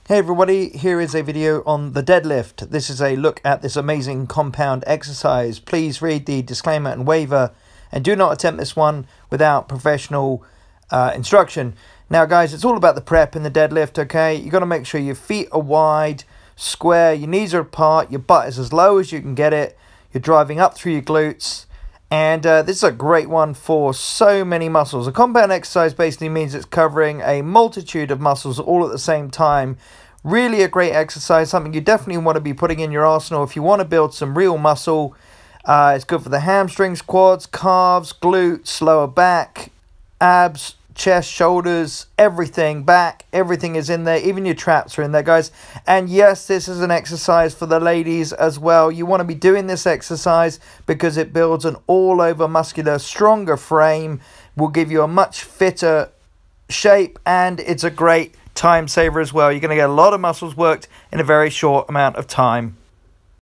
Hey everybody, here is a video on the deadlift. This is a look at this amazing compound exercise. Please read the disclaimer and waiver and do not attempt this one without professional instruction. Now guys, it's all about the prep in the deadlift, okay? You got to make sure your feet are wide, square, your knees are apart, your butt is as low as you can get it, you're driving up through your glutes. And this is a great one for so many muscles. A compound exercise basically means it's covering a multitude of muscles all at the same time. Really a great exercise, something you definitely want to be putting in your arsenal if you want to build some real muscle. It's good for the hamstrings, quads, calves, glutes, lower back, abs, chest, shoulders, everything, back, everything is in there. Even your traps are in there, guys. And yes, this is an exercise for the ladies as well. You want to be doing this exercise because it builds an all-over muscular, stronger frame, will give you a much fitter shape, and it's a great time saver as well. You're going to get a lot of muscles worked in a very short amount of time.